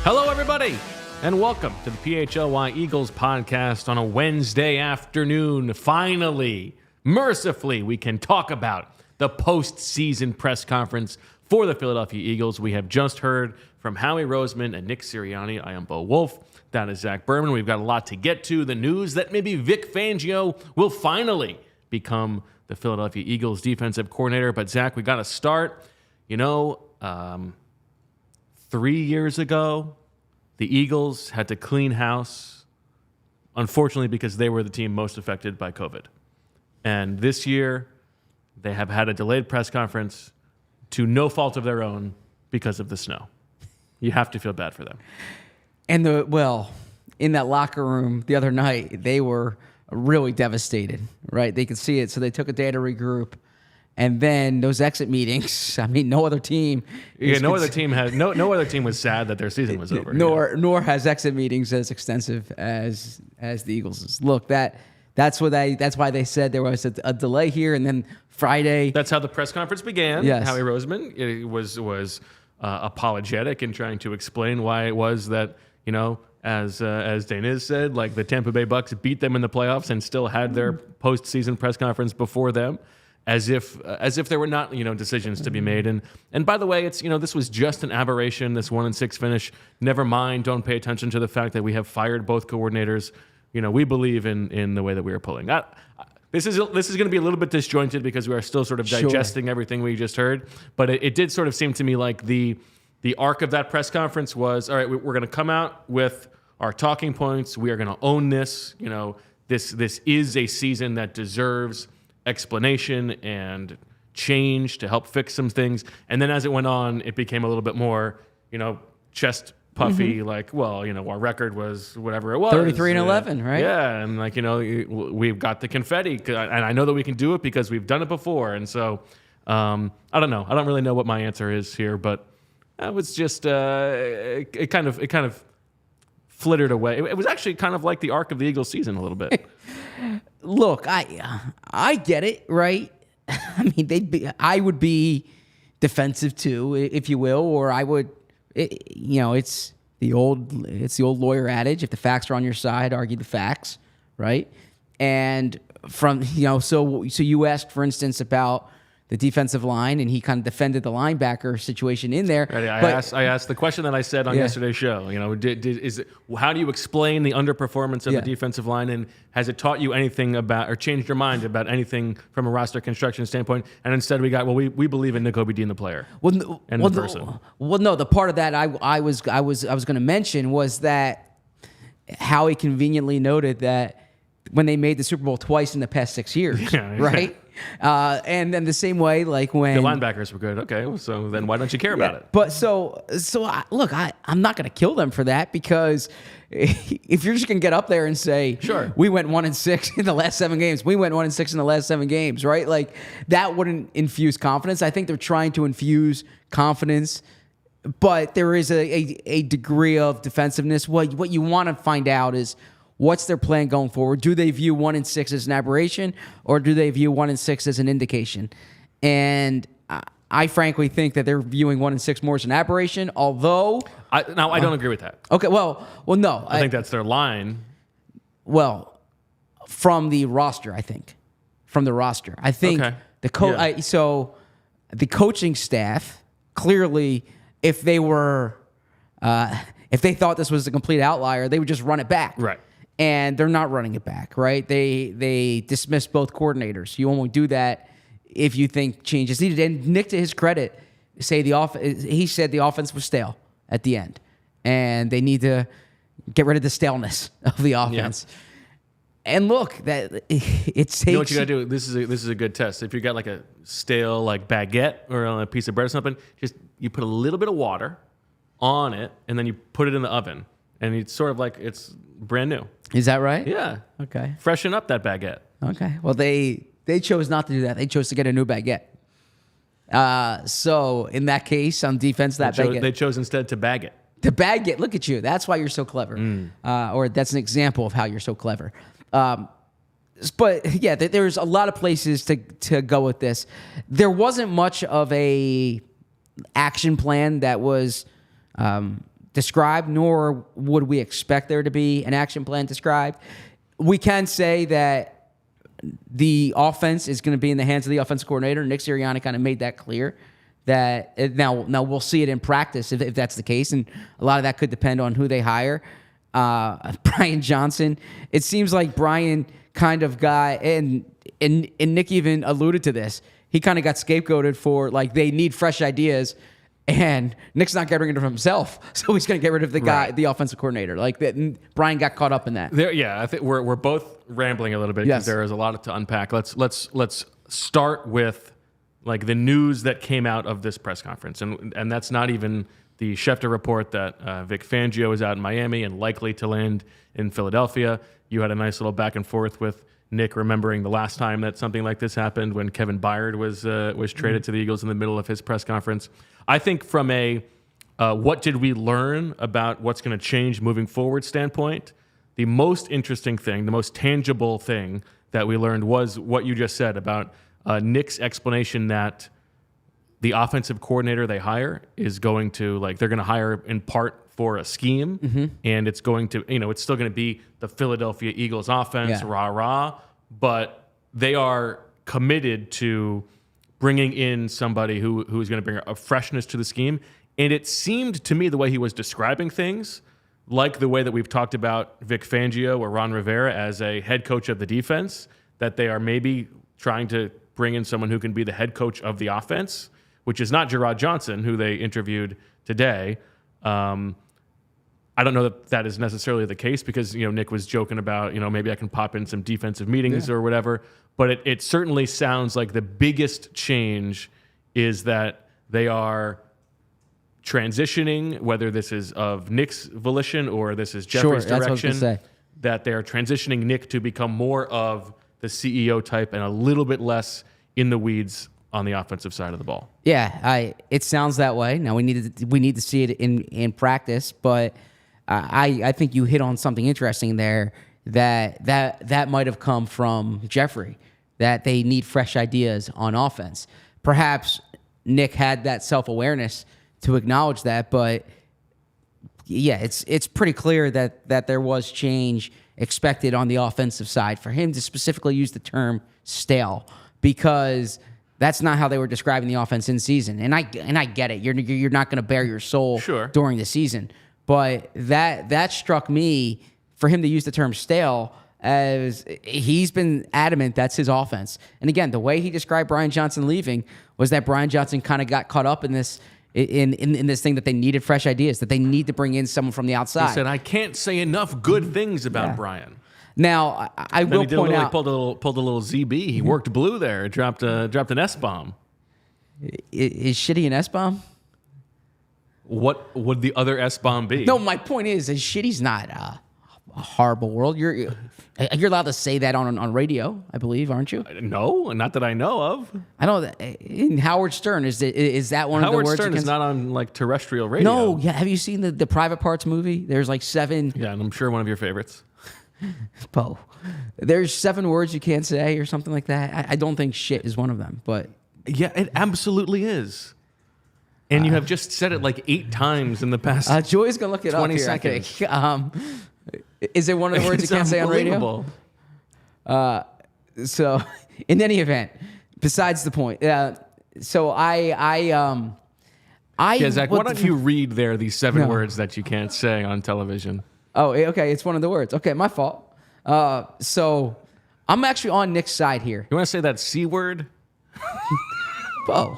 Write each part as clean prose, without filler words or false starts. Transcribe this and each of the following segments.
Hello, everybody, and welcome to the PHLY Eagles podcast on a Wednesday afternoon. Finally, mercifully, we can talk about the postseason press conference for the Philadelphia Eagles. We have just heard from Howie Roseman and Nick Sirianni. I am Bo Wulf. That is Zach Berman. We've got a lot to get to. The news that maybe Vic Fangio will finally become the Philadelphia Eagles defensive coordinator. But, Zach, we got to start. 3 years ago, the Eagles had to clean house, unfortunately, because they were the team most affected by COVID. And this year, they have had a delayed press conference to no fault of their own because of the snow. You have to feel bad for them. And in that locker room the other night, they were really devastated, right? They could see it, so they took a day to regroup. And then those exit meetings. I mean, no other team. No other team was sad that their season was over. Nor has exit meetings as extensive as the Eagles'. Look, that's why they said there was a delay here, and then Friday. That's how the press conference began. Yes. Howie Roseman was apologetic in trying to explain why it was that as Daniz said, like the Tampa Bay Bucks beat them in the playoffs and still had their postseason press conference before them. As if there were not decisions to be made, and by the way, it's this was just an aberration, this 1-6 finish. Never mind, don't pay attention to the fact that we have fired both coordinators. We believe in the way that we are pulling. This is going to be a little bit disjointed because we are still sort of digesting everything we just heard. But it did sort of seem to me like the arc of that press conference was, all right, we're going to come out with our talking points. We are going to own this. This is a season that deserves explanation and change to help fix some things. And then as it went on, it became a little bit more, chest puffy, like, our record was whatever it was. 33-11, right? Yeah, and we've got the confetti, and I know that we can do it because we've done it before. And so, I don't know. I don't really know what my answer is here, but it was just, it kind of flittered away. It was actually kind of like the arc of the Eagles season a little bit. Look, I get it, right? I mean, I would be defensive too, if you will, or I would. It's the old lawyer adage: if the facts are on your side, argue the facts, right? And from so you asked, for instance, about the defensive line, and he kind of defended the linebacker situation in there. Right, I asked the question that I said on yesterday's show. How do you explain the underperformance of the defensive line, and has it taught you anything about, or changed your mind about anything from a roster construction standpoint? And instead, we got we believe in Nick Obedin, the player, and the person. No, the part of that I was going to mention was that Howie conveniently noted that when they made the Super Bowl twice in the past 6 years, right? And then the same way, like when the linebackers were good. Okay, so then why don't you care about it? But look, I'm not going to kill them for that, because if you're just going to get up there and say, sure, we went 1-6 in the last 7 games, we went 1-6 in the last 7 games, right? Like that wouldn't infuse confidence. I think they're trying to infuse confidence, but there is a degree of defensiveness. What you want to find out is, what's their plan going forward? Do they view 1-6 as an aberration, or do they view 1-6 as an indication? And I frankly think that they're viewing 1-6 more as an aberration, although... I don't agree with that. Okay, well, no. I think that's their line. Well, from the roster, I think. From the roster. I think so the coaching staff, clearly, if they thought this was a complete outlier, they would just run it back. Right. And they're not running it back, right? They dismissed both coordinators. You only do that if you think change is needed. And Nick, to his credit, he said the offense was stale at the end, and they need to get rid of the staleness of the offense. And look, that it takes. You know what you gotta do? This is a good test. If you got like a stale like baguette or a piece of bread or something, just you put a little bit of water on it, and then you put it in the oven, and it's sort of like it's brand new. Is that right? Yeah. Okay. Freshen up that baguette. Okay. Well, they chose not to do that. They chose to get a new baguette. So in that case, on defense, They chose instead to bag it. To bag it. Look at you. That's why you're so clever. Or that's an example of how you're so clever. But yeah, there's a lot of places to go with this. There wasn't much of a action plan that was described, nor would we expect there to be an action plan described. We can say that the offense is going to be in the hands of the offensive coordinator. Nick Sirianni kind of made that clear. That now we'll see it in practice if that's the case, and a lot of that could depend on who they hire. Brian Johnson. It seems like Brian kind of got, and Nick even alluded to this. He kind of got scapegoated for like they need fresh ideas, and Nick's not getting rid of himself, so he's going to get rid of the guy, the offensive coordinator. Like that, Brian got caught up in that. I think we're both rambling a little bit because there is a lot to unpack. Let's start with like the news that came out of this press conference, and that's not even the Schefter report that Vic Fangio is out in Miami and likely to land in Philadelphia. You had a nice little back and forth with Nick, remembering the last time that something like this happened when Kevin Byard was traded to the Eagles in the middle of his press conference. I think from a what did we learn about what's going to change moving forward standpoint, the most interesting thing, the most tangible thing that we learned was what you just said about Nick's explanation that the offensive coordinator they hire is going to, like, they're going to hire in part for a scheme, and it's going to, it's still going to be the Philadelphia Eagles offense, rah-rah, but they are committed to bringing in somebody who's going to bring a freshness to the scheme. And it seemed to me, the way he was describing things, like the way that we've talked about Vic Fangio or Ron Rivera as a head coach of the defense, that they are maybe trying to bring in someone who can be the head coach of the offense, which is not Gerard Johnson, who they interviewed today. I don't know that is necessarily the case because, Nick was joking about, maybe I can pop in some defensive meetings or whatever. But it certainly sounds like the biggest change is that they are transitioning, whether this is of Nick's volition or this is Jeffrey's direction, that's what I was gonna say. That they're transitioning Nick to become more of the CEO type and a little bit less in the weeds on the offensive side of the ball. Yeah, it sounds that way. Now we need to see it in practice, but I think you hit on something interesting there that might have come from Jeffrey, that they need fresh ideas on offense. Perhaps Nick had that self-awareness to acknowledge that, but yeah, it's pretty clear that there was change expected on the offensive side for him to specifically use the term stale, because that's not how they were describing the offense in season. And I get it. You're not going to bare your soul during the season. But that struck me for him to use the term stale, as he's been adamant that's his offense. And again, the way he described Brian Johnson leaving was that Brian Johnson kind of got caught up in this in this thing that they needed fresh ideas, that they need to bring in someone from the outside. He said, I can't say enough good things about Brian. Now, I will point out, pulled a little ZB. He worked blue there. Dropped an S-bomb. Is shitty an S-bomb? What would the other S-bomb be? No, my point is shitty's not a horrible world. You're allowed to say that on radio, I believe, aren't you? No, not that I know of. I know that in Howard Stern is that one of the words? Howard Stern is not on like terrestrial radio. No, yeah. Have you seen the Private Parts movie? There's like 7. Yeah, and I'm sure one of your favorites. Bo, there's 7 words you can't say or something like that. I don't think shit is one of them, but yeah, it absolutely is. And you have just said it like 8 times in the past. Joy's gonna look it 20 up. 20 seconds. Is it one of the words you can't say on radio? So, in any event, besides the point. So Zach, why don't you read there these 7 words that you can't say on television? Oh, okay. It's one of the words. Okay, my fault. So I'm actually on Nick's side here. You want to say that C word? Bo.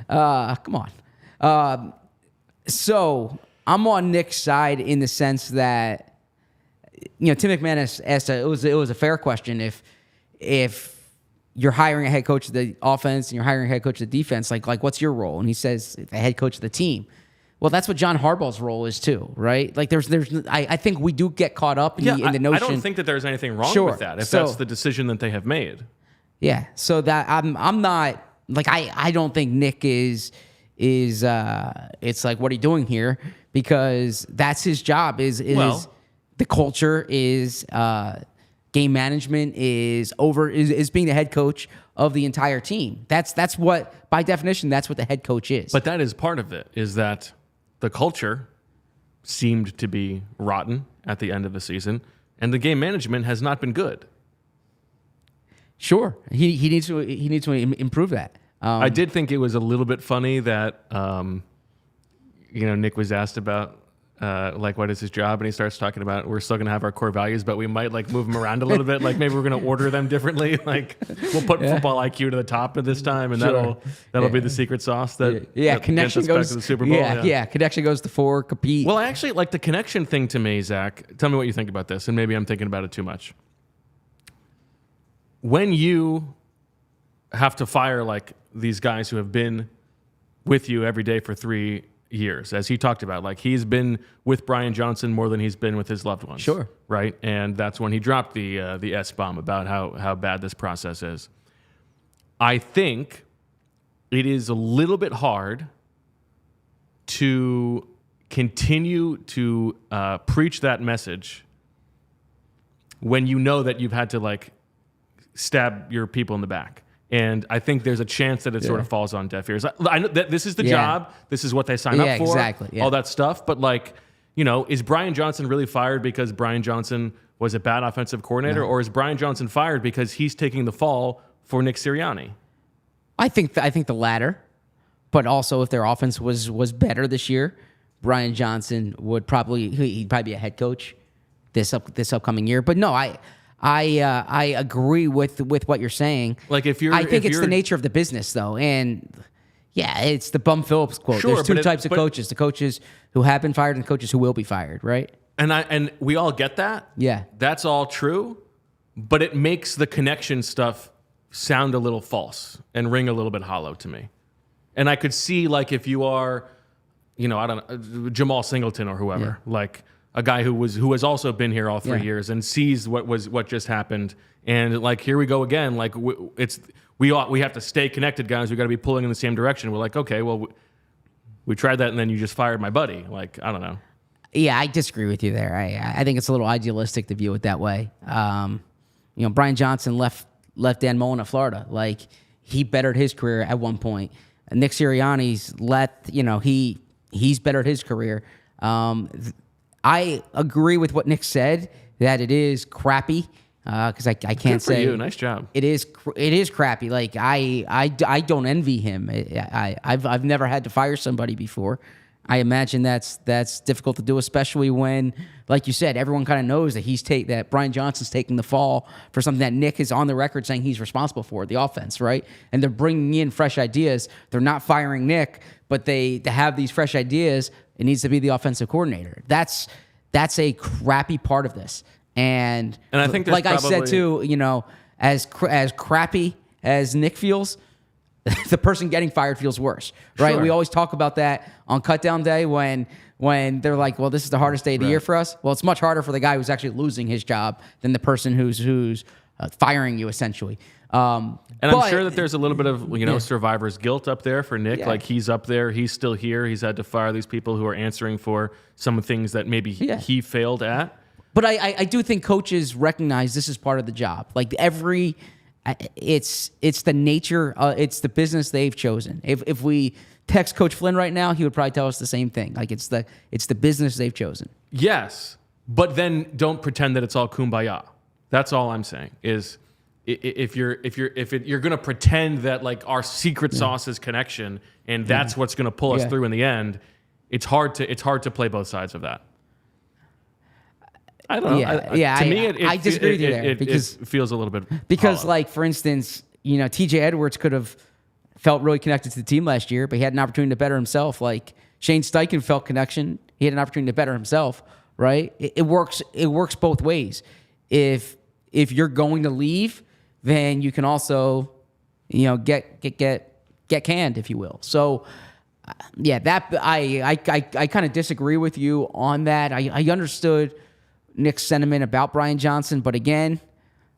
Come on. So I'm on Nick's side in the sense that Tim McMahon asked it was a fair question if you're hiring a head coach of the offense and you're hiring a head coach of the defense, like what's your role? And he says the head coach of the team. Well, that's what John Harbaugh's role is too, right? Like I think we do get caught up in the notion. I don't think that there's anything wrong with that if that's the decision that they have made. Yeah. So that I'm not like I don't think Nick is it's like, what are you doing here? Because that's his job is the culture is game management is being the head coach of the entire team. That's what, by definition, that's what the head coach is. But that is part of it, is that the culture seemed to be rotten at the end of the season, and the game management has not been good. Sure, he needs to improve that. I did think it was a little bit funny that Nick was asked about what is his job, and he starts talking about we're still going to have our core values, but we might move them around a little bit. Like maybe we're going to order them differently. Like we'll put football IQ to the top at this time, and that'll be the secret sauce that connection gets us goes back to the Super Bowl. Connection goes to 4, compete. Well, actually, like the connection thing to me, Zach. Tell me what you think about this, and maybe I'm thinking about it too much. When you have to fire like these guys who have been with you every day for 3 years, as he talked about, like he's been with Brian Johnson more than he's been with his loved ones. Sure. Right? And that's when he dropped the S-bomb about how bad this process is. I think it is a little bit hard to continue to preach that message when you know that you've had to stab your people in the back. And I think there's a chance that it sort of falls on deaf ears. I know that this is the job. This is what they sign up for. Exactly. Yeah. All that stuff. But is Brian Johnson really fired because Brian Johnson was a bad offensive coordinator? No. Or is Brian Johnson fired because he's taking the fall for Nick Sirianni? I think the latter. But also, if their offense was better this year, Brian Johnson he'd probably be a head coach this upcoming year. But no, I agree with what you're saying. I think it's the nature of the business, though, and it's the Bum Phillips quote. Sure, there's two types of coaches: the coaches who have been fired and the coaches who will be fired. Right? And we all get that. Yeah, that's all true, but it makes the connection stuff sound a little false and ring a little bit hollow to me. And I could see if you are, I don't know, Jamal Singleton or whoever, a guy who has also been here all 3 years and sees what just happened, and here we go again. We have to stay connected, guys. We got to be pulling in the same direction. We're like, okay, well, we tried that, and then you just fired my buddy. I don't know. Yeah, I disagree with you there. I think it's a little idealistic to view it that way. Brian Johnson left Dan Mullen at Florida. He bettered his career at one point. Nick Sirianni's he's bettered his career. I agree with what Nick said, that it is crappy, because I can't Good for say you. Nice job. It is crappy. I don't envy him. I've never had to fire somebody before. I imagine that's difficult to do, especially when, like you said, everyone kind of knows that Brian Johnson's taking the fall for something that Nick is on the record saying he's responsible for, the offense, right? And they're bringing in fresh ideas. They're not firing Nick, but to have these fresh ideas, it needs to be the offensive coordinator. That's a crappy part of this. And I think I said too, as crappy as Nick feels, the person getting fired feels worse, right? Sure. We always talk about that on cutdown day when they're like, well, this is the hardest day of the year for us. Well, it's much harder for the guy who's actually losing his job than the person who's firing you, essentially. I'm sure that there's a little bit of survivor's guilt up there for Nick. Yeah. He's up there, he's still here. He's had to fire these people who are answering for some things that maybe he failed at. But I do think coaches recognize this is part of the job. It's the nature. It's the business they've chosen. If we text Coach Flynn right now, he would probably tell us the same thing. It's the business they've chosen. Yes, but then don't pretend that it's all kumbaya. That's all I'm saying is. If you're going to pretend that our secret sauce is connection and that's what's going to pull us through in the end, it's hard to play both sides of that. I don't know. To me, I disagree with you there because it feels a little bit because hollow. for instance, TJ Edwards could have felt really connected to the team last year, but he had an opportunity to better himself. Shane Steichen felt connection. He had an opportunity to better himself. right? It works. It works both ways. If you're going to leave, then you can also, get canned, if you will. So, yeah, that I kind of disagree with you on that. I understood Nick's sentiment about Brian Johnson, but again,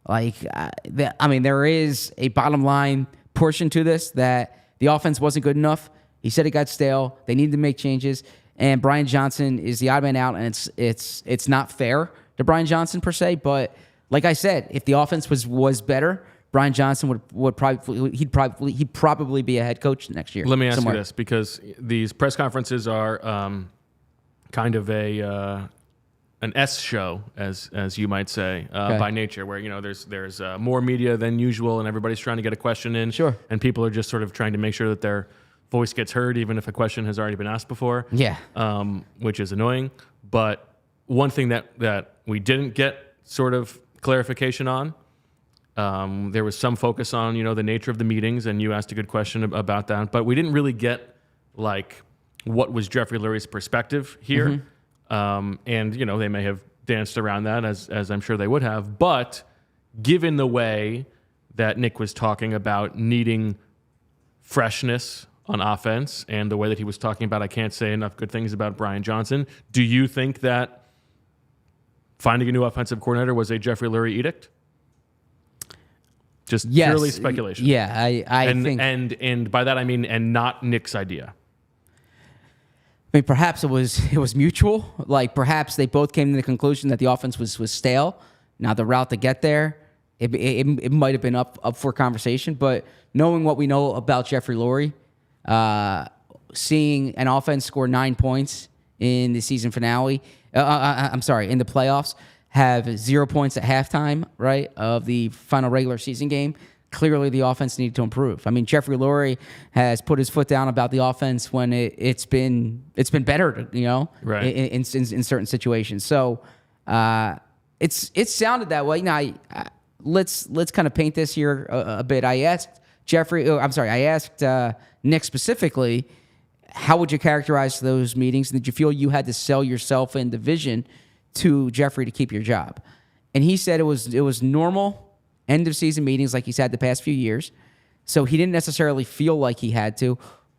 there is a bottom line portion to this that the offense wasn't good enough. He said it got stale. They needed to make changes, and Brian Johnson is the odd man out, and it's not fair to Brian Johnson per se. But like I said, if the offense was better, Brian Johnson would probably be a head coach next year. Let me ask you this, because these press conferences are kind of an S show, as you might say, by nature, where there's more media than usual, and everybody's trying to get a question in. Sure. And people are just sort of trying to make sure that their voice gets heard, even if a question has already been asked before. Yeah. Which is annoying. But one thing that we didn't get sort of clarification on, there was some focus on the nature of the meetings, and you asked a good question about that, but we didn't really get what was Jeffrey Lurie's perspective here. Mm-hmm. And they may have danced around that, as I'm sure they would have. But given the way that Nick was talking about needing freshness on offense, and the way that he was talking about, I can't say enough good things about Brian Johnson, do you think that finding a new offensive coordinator was a Jeffrey Lurie edict? Just purely speculation. Yeah, I think, and by that I mean, and not Nick's idea. I mean, perhaps it was mutual. Perhaps they both came to the conclusion that the offense was stale. Now the route to get there, it might have been up for conversation. But knowing what we know about Jeffrey Lurie, seeing an offense score 9 points in the season finale, in the playoffs, have 0 points at halftime, right, of the final regular season game. Clearly, the offense needed to improve. I mean, Jeffrey Lurie has put his foot down about the offense when it's been better, right, in certain situations. So it sounded that way. Now, let's kind of paint this here a bit. I asked Nick specifically, how would you characterize those meetings? And did you feel you had to sell yourself and the vision to Jeffrey to keep your job? And he said it was normal end of season meetings like he's had the past few years. So he didn't necessarily feel like he had to,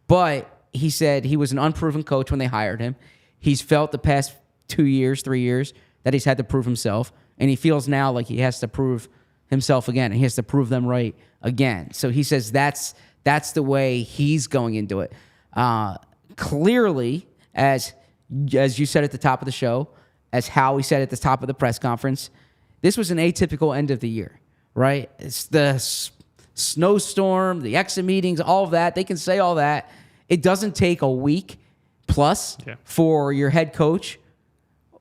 but he said he was an unproven coach when they hired him. He's felt the past 2 years, 3 years that he's had to prove himself, and he feels now like he has to prove himself again, and he has to prove them right again. So he says that's the way he's going into it. Clearly, as you said at the top of the show, as Howie said at the top of the press conference, this was an atypical end of the year, right? It's the snowstorm, the exit meetings, all of that. They can say all that. It doesn't take a week plus for your head coach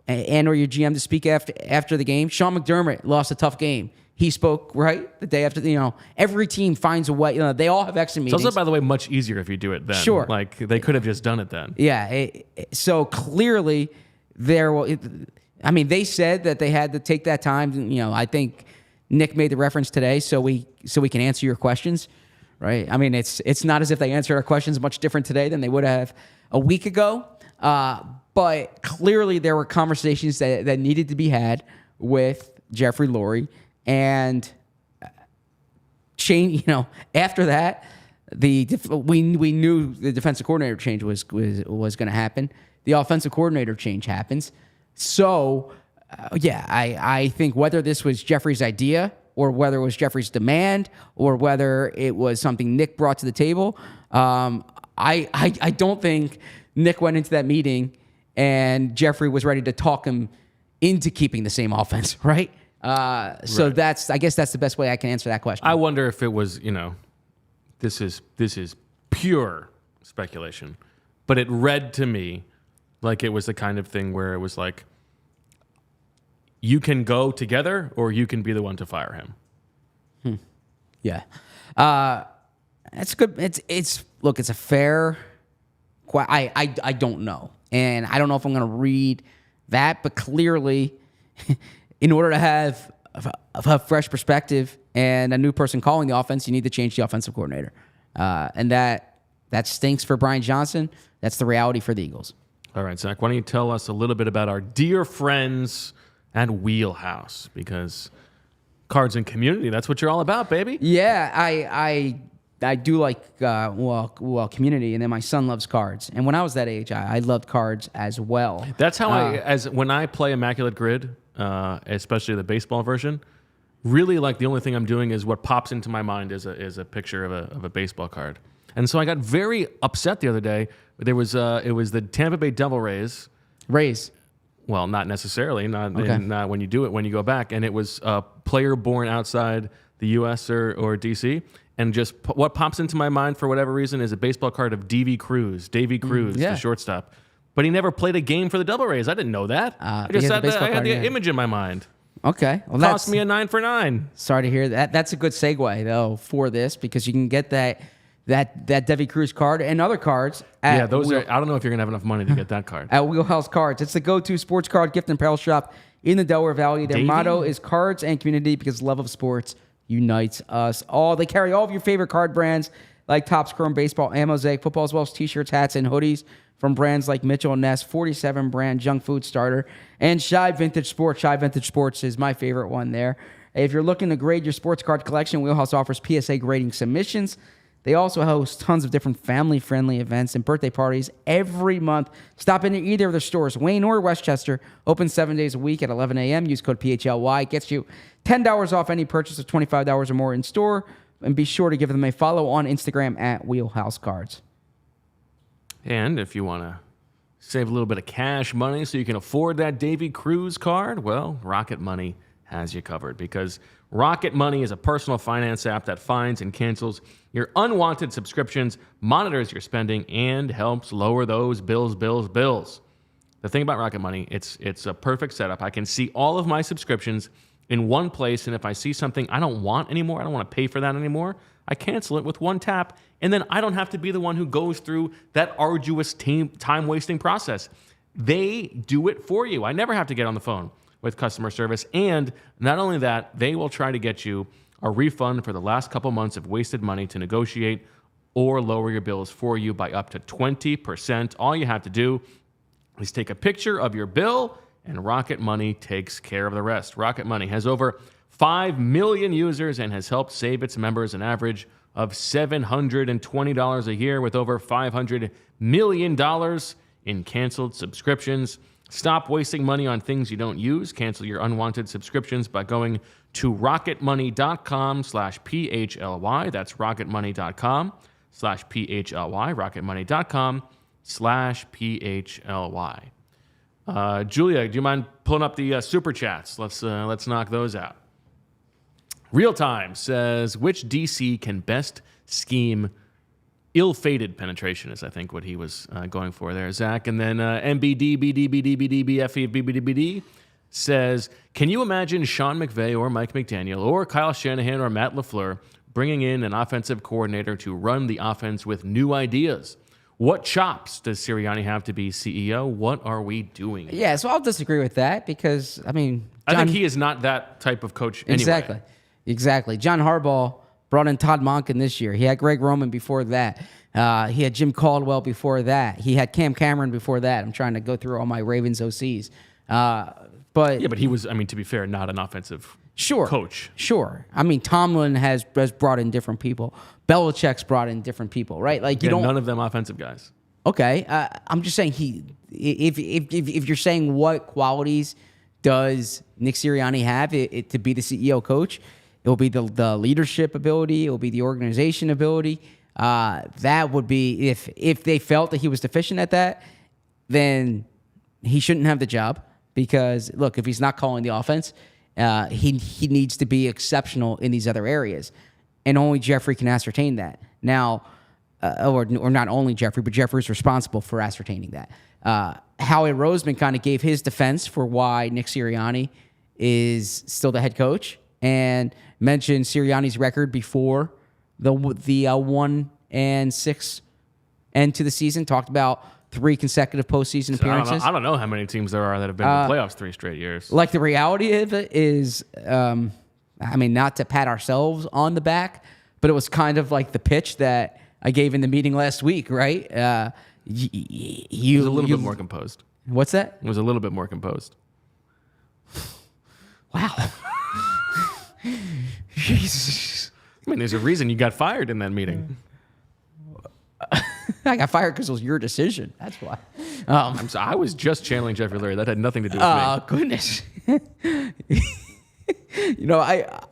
and or your GM to speak after the game. Sean McDermott lost a tough game. He spoke, right, the day after. Every team finds a way. They all have exit meetings. It's also, by the way, much easier if you do it then. Sure. They could have just done it then. Yeah. So clearly, they said that they had to take that time. I think Nick made the reference today, so we can answer your questions, right? I mean, it's not as if they answered our questions much different today than they would have a week ago. But clearly, there were conversations that needed to be had with Jeffrey Lurie, and change. After that, we knew the defensive coordinator change was going to happen. The offensive coordinator change happens. So, I think whether this was Jeffrey's idea or whether it was Jeffrey's demand or whether it was something Nick brought to the table, I don't think Nick went into that meeting and Jeffrey was ready to talk him into keeping the same offense, right? So right. I guess that's the best way I can answer that question. I wonder if it was, this is pure speculation, but it read to me like it was the kind of thing where it was like, you can go together or you can be the one to fire him. Yeah. That's good. It's a fair, I don't know. And I don't know if I'm going to read that, but clearly in order to have a fresh perspective and a new person calling the offense, you need to change the offensive coordinator. And that stinks for Brian Johnson. That's the reality for the Eagles. All right, Zach, why don't you tell us a little bit about our dear friends at Wheelhouse? Because cards and community, that's what you're all about, baby. Yeah, I do like community, and then my son loves cards. And when I was that age, I loved cards as well. That's how when I play Immaculate Grid, especially the baseball version, really like the only thing I'm doing is what pops into my mind is a picture of a baseball card. And so I got very upset the other day. It was the Tampa Bay Devil Rays. Well, not necessarily. Not when you do it, when you go back. And it was a player born outside the U.S. or D.C. And just what pops into my mind for whatever reason is a baseball card of Davy Cruz, the shortstop. But he never played a game for the Devil Rays. I didn't know that. I just had the image in my mind. Okay. Well, cost me a 9 for 9. Sorry to hear that. That's a good segue, though, for this, because you can get that Davy Cruz card and other cards. I don't know if you're going to have enough money to get that card. At Wheelhouse Cards. It's the go-to sports card gift and apparel shop in the Delaware Valley. Their motto is cards and community, because love of sports unites us all. They carry all of your favorite card brands like Topps, Chrome, Baseball, and Mosaic Football, as well as t-shirts, hats, and hoodies from brands like Mitchell & Ness, 47 brand junk food starter, and Shy Vintage Sports. Shy Vintage Sports is my favorite one there. If you're looking to grade your sports card collection, Wheelhouse offers PSA grading submissions. They also host tons of different family-friendly events and birthday parties every month. Stop in at either of their stores, Wayne or Westchester. Open 7 days a week at 11 a.m. Use code PHLY. It gets you $10 off any purchase of $25 or more in store. And be sure to give them a follow on Instagram at Wheelhouse Cards. And if you want to save a little bit of cash money so you can afford that Davy Cruz card, well, Rocket Money has you covered, because Rocket Money is a personal finance app that finds and cancels your unwanted subscriptions, monitors your spending, and helps lower those bills. The thing about Rocket Money, it's a perfect setup. I can see all of my subscriptions in one place, and if I see something I don't want anymore, I don't want to pay for that anymore, I cancel it with one tap, and then I don't have to be the one who goes through that arduous time-wasting process. They do it for you. I never have to get on the phone with customer service, and not only that, they will try to get you a refund for the last couple months of wasted money to negotiate or lower your bills for you by up to 20%. All you have to do is take a picture of your bill, and Rocket Money takes care of the rest. Rocket Money has over 5 million users and has helped save its members an average of $720 a year, with over $500 million in canceled subscriptions. Stop wasting money on things you don't use. Cancel your unwanted subscriptions by going to rocketmoney.com/PHLY. That's rocketmoney.com/PHLY. rocketmoney.com/PHLY. Julia, do you mind pulling up the super chats? Let's knock those out. Real Time says, which DC can best scheme ill-fated penetration is, I think, what he was going for there, Zach. And then MBD says, can you imagine Sean McVay or Mike McDaniel or Kyle Shanahan or Matt LaFleur bringing in an offensive coordinator to run the offense with new ideas? What chops does Sirianni have to be CEO? What are we doing? Yeah, so I'll disagree with that, because, I mean... I think he is not that type of coach anyway. Exactly. John Harbaugh brought in Todd Monken this year. He had Greg Roman before that. He had Jim Caldwell before that. He had Cam Cameron before that. I'm trying to go through all my Ravens OCs. But he was, I mean, to be fair, not an offensive coach. Sure. I mean, Tomlin has brought in different people. Belichick's brought in different people, right? Like none of them offensive guys. Okay. I'm just saying if you're saying what qualities does Nick Sirianni have to be the CEO coach, it will be the leadership ability. It will be the organization ability. That would be, if they felt that he was deficient at that, then he shouldn't have the job. Because, look, if he's not calling the offense, he needs to be exceptional in these other areas. And only Jeffrey can ascertain that. Now, or not only Jeffrey, but Jeffrey's responsible for ascertaining that. Howie Roseman kind of gave his defense for why Nick Sirianni is still the head coach, and mentioned Sirianni's record before the 1-6 end to the season. Talked about 3 consecutive postseason appearances. I don't know how many teams there are that have been in the playoffs 3 straight years. Like, the reality of it is, I mean, not to pat ourselves on the back, but it was kind of like the pitch that I gave in the meeting last week, right? He was a little bit more composed. What's that? It was a little bit more composed. Wow. Jesus. I mean, there's a reason you got fired in that meeting. I got fired because it was your decision. That's why. I was just channeling Jeffrey Lurie. That had nothing to do with me. Oh, goodness.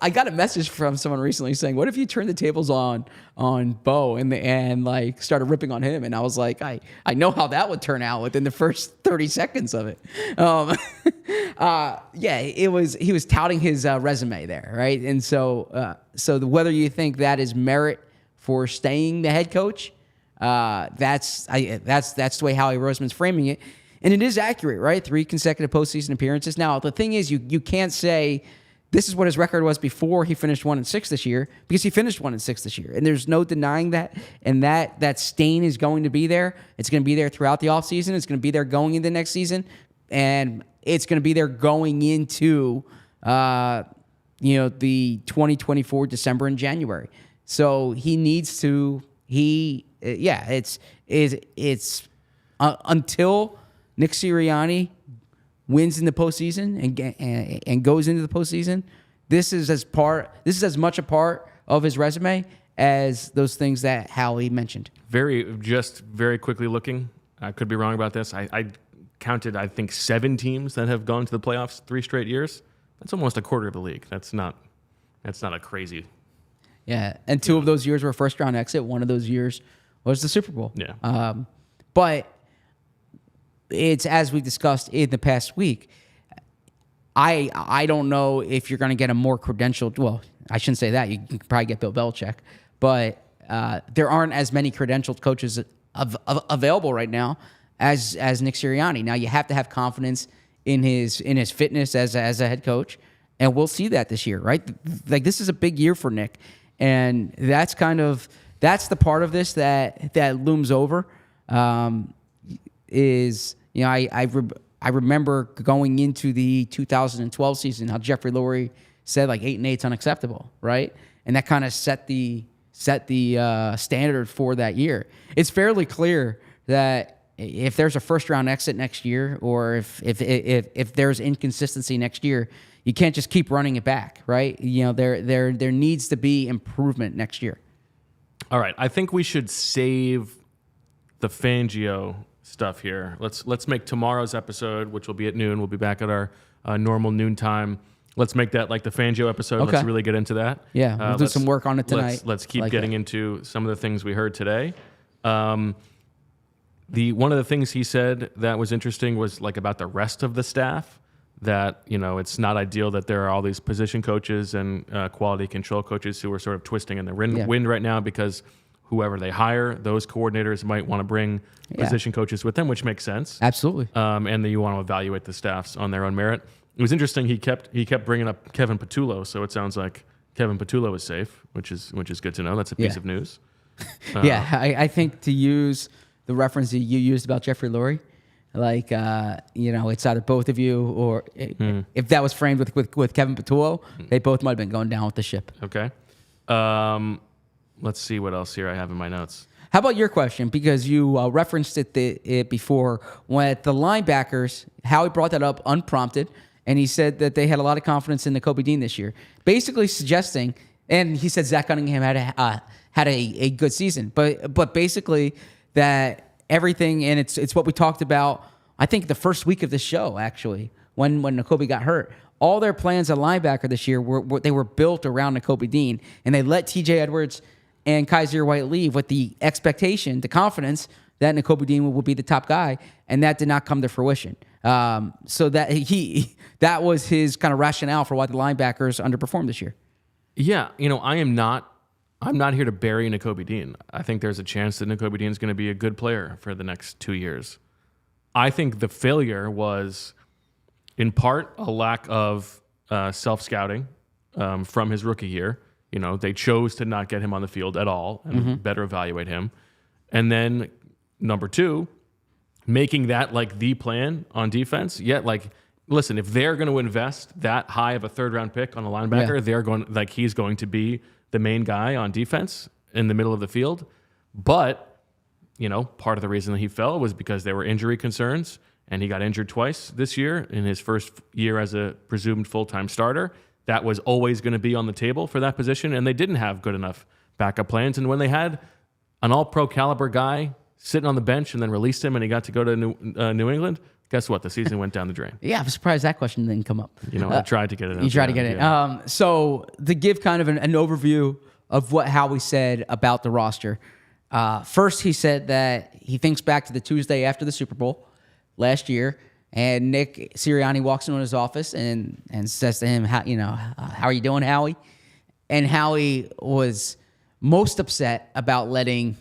I got a message from someone recently saying, what if you turned the tables on Bo and like started ripping on him? And I was like, I know how that would turn out within the first 30 seconds of it. He was touting his resume there, right? And so whether you think that is merit for staying the head coach, that's the way Howie Roseman's framing it. And it is accurate, right? 3 consecutive postseason appearances. Now, the thing is, you can't say this is what his record was before he finished 1-6 this year, because he finished 1-6 this year. And there's no denying that. And that stain is going to be there. It's going to be there throughout the offseason. It's going to be there going into next season. And it's going to be there going into the 2024 December and January. So he needs to until Nick Sirianni wins in the postseason and goes into the postseason, this is as much a part of his resume as those things that Howie mentioned. Very quickly looking, I could be wrong about this. I counted, I think, 7 teams that have gone to the playoffs 3 straight years. That's almost a quarter of the league. That's not a crazy. Yeah, and 2 of those years were a first-round exit. 1 of those years was the Super Bowl. Yeah. But it's, as we discussed in the past week, I don't know if you're going to get a more credentialed. Well, I shouldn't say that. You can probably get Bill Belichick, but there aren't as many credentialed coaches available right now as Nick Sirianni. Now you have to have confidence in his fitness as a head coach, and we'll see that this year, right? Like, this is a big year for Nick, and that's the part of this that looms over. I remember going into the 2012 season how Jeffrey Lurie said like 8-8 is unacceptable, right? And that kind of set the standard for that year. It's fairly clear that if there's a first round exit next year, or if there's inconsistency next year, you can't just keep running it back, right? There needs to be improvement next year. All right, I think we should save the Fangio stuff here. Let's make tomorrow's episode, which will be at noon. We'll be back at our normal noon time. Let's make that like the Fangio episode. Okay. Let's really get into that. Yeah, we'll do some work on it tonight. Let's keep getting into some of the things we heard today. One of the things he said that was interesting was like about the rest of the staff, that it's not ideal that there are all these position coaches and quality control coaches who are sort of twisting in the wind right now, because whoever they hire, those coordinators might want to bring position coaches with them, which makes sense. Absolutely. And then you want to evaluate the staffs on their own merit. It was interesting. He kept bringing up Kevin Patullo, so it sounds like Kevin Patullo is safe, which is good to know. That's a piece of news. I think to use the reference that you used about Jeffrey Lurie, like it's either both of you, or if that was framed with Kevin Patullo, they both might have been going down with the ship. Okay. Let's see what else here I have in my notes. How about your question? Because you referenced it before. When the linebackers, Howie brought that up unprompted, and he said that they had a lot of confidence in Nakobe Dean this year, basically suggesting, and he said Zach Cunningham had a good season, but basically that everything, and it's what we talked about, I think the first week of the show, actually, when Nakobe got hurt. All their plans at linebacker this year were built around Nakobe Dean, and they let TJ Edwards and Kaiser White leave with the expectation, the confidence that Nakobe Dean will be the top guy, and that did not come to fruition. So that was his kind of rationale for why the linebackers underperformed this year. Yeah, I'm not here to bury Nakobe Dean. I think there's a chance that Nakobe Dean is going to be a good player for the next 2 years. I think the failure was, in part, a lack of self-scouting from his rookie year. They chose to not get him on the field at all and better evaluate him. And then, number 2, making that like the plan on defense. Yet, listen, if they're going to invest that high of a third-round pick on a linebacker, they're going he's going to be the main guy on defense in the middle of the field. But, part of the reason that he fell was because there were injury concerns, and he got injured twice this year in his first year as a presumed full-time starter. That was always going to be on the table for that position, and they didn't have good enough backup plans. And when they had an all-pro caliber guy sitting on the bench and then released him and he got to go to New England, guess what? The season went down the drain. Yeah, I'm surprised that question didn't come up. I tried to get it. You tried to get it. Yeah. So to give kind of an overview of what Howie said about the roster, first he said that he thinks back to the Tuesday after the Super Bowl last year, and Nick Sirianni walks into his office and says to him, how are you doing, Howie? And Howie was most upset about letting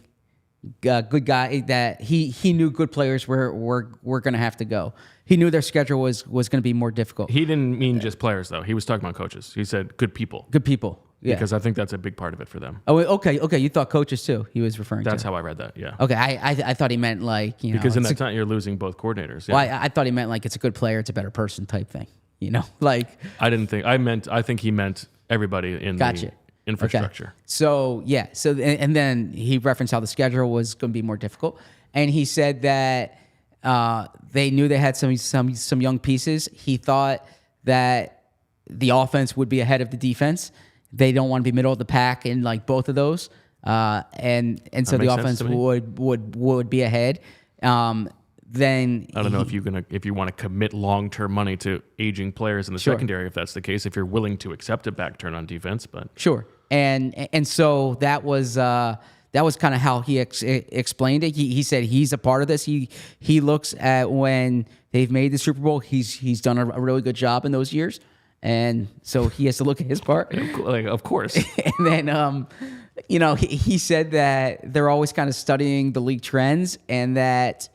good guy that he knew good players were going to have to go. He knew their schedule was going to be more difficult. He didn't mean just players, though. He was talking about coaches. He said good people. Good people. Yeah. Because I think that's a big part of it for them. Oh, okay. You thought coaches too. He was referring That's to. how I read that. Yeah. Okay, I thought he meant like because in that time you're losing both coordinators. Yeah. Well, I thought he meant like it's a good player, it's a better person type thing. Like I didn't think I think he meant everybody in the infrastructure. Okay. So yeah, and then he referenced how the schedule was going to be more difficult, and he said that they knew they had some young pieces. He thought that the offense would be ahead of the defense. They don't want to be middle of the pack in like both of those, and so the offense would be ahead. Then I don't know if you want to commit long-term money to aging players in the secondary, if that's the case, if you're willing to accept a back turn on defense, but sure. And so that was kind of how he explained it. He said he's a part of this. He looks at when they've made the Super Bowl. He's done a really good job in those years, and so he has to look at his part. Of course. And then he said that they're always kind of studying the league trends, and that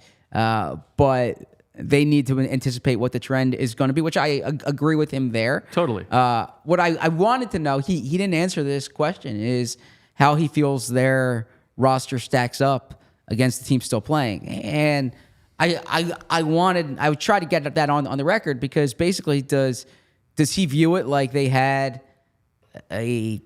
but they need to anticipate what the trend is going to be, which I agree with him there. Totally. What I wanted to know, he didn't answer this question, is how he feels their roster stacks up against the team still playing. And I would try to get that on the record, because basically does he view it like they had a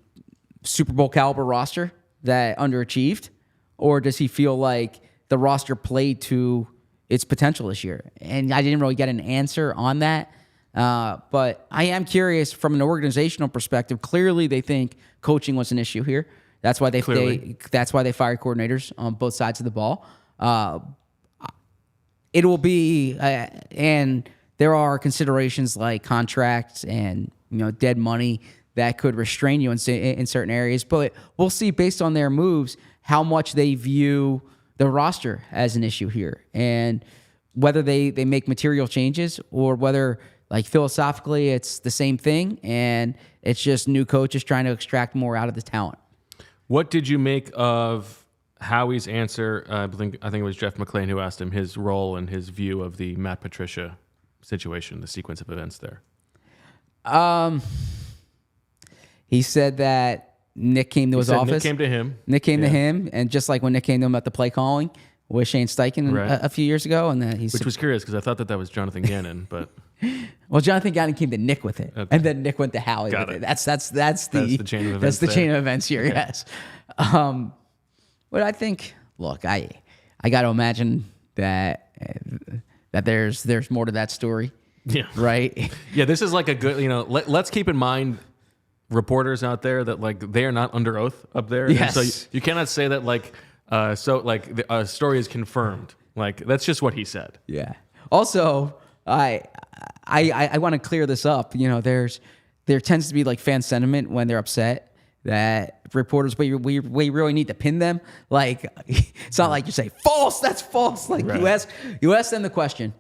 Super Bowl caliber roster that underachieved, or does he feel like the roster played to its potential this year? And I didn't really get an answer on that. But I am curious from an organizational perspective. Clearly, they think coaching was an issue here. That's why that's why they fired coordinators on both sides of the ball. It will be, and there are considerations like contracts and dead money that could restrain you in certain areas. But we'll see based on their moves how much they view the roster as an issue here, and whether they make material changes, or whether like philosophically it's the same thing and it's just new coaches trying to extract more out of the talent. What did you make of Howie's answer? I think it was Jeff McClain who asked him his role and his view of the Matt Patricia situation, the sequence of events there. He said that Nick came to his office. Nick came to him. Nick came to him, and just like when Nick came to him at the play calling with Shane Steichen a few years ago, and that which was curious because I thought that was Jonathan Gannon, but well, Jonathan Gannon came to Nick with it, and then Nick went to Howie with it. That's the chain of events. That's the chain of events here. Okay. Yes, but I think, look, I got to imagine that there's more to that story. Yeah. Right. Yeah. This is like a good. Let's keep in mind, reporters out there, that like they are not under oath up there. Yes. And so you cannot say that a story is confirmed. Like that's just what he said. Yeah. Also, I want to clear this up. There tends to be like fan sentiment when they're upset that reporters, we really need to pin them. Like it's not like you say false. That's false. Like right. you ask them the question.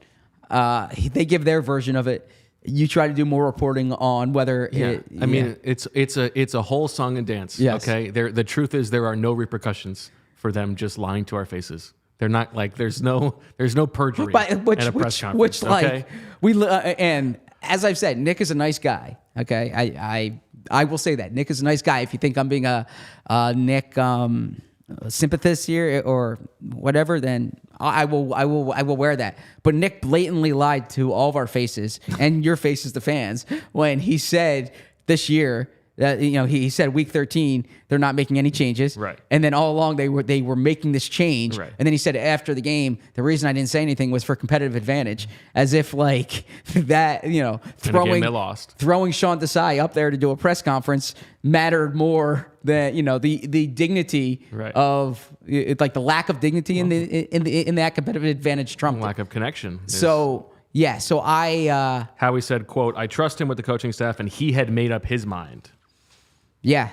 They give their version of it. You try to do more reporting on whether. I mean, it's a whole song and dance. Yes. Okay. The truth is there are no repercussions for them just lying to our faces. They're not like there's no perjury at a press conference. And as I've said, Nick is a nice guy. Okay, I will say that Nick is a nice guy. If you think I'm being a Nick sympathist here or whatever, then I will wear that. But Nick blatantly lied to all of our faces and your faces, the fans, when he said this year That, he said week 13 they're not making any changes, Right. And then all along they were making this change, Right. And then he said after the game the reason I didn't say anything was for competitive advantage, as if like that throwing Sean Desai up there to do a press conference mattered more than the dignity Right. of like the lack of dignity in that competitive advantage trumped Lack of connection. So Howie said, quote, "I trust him with the coaching staff, and he had made up his mind." Yeah,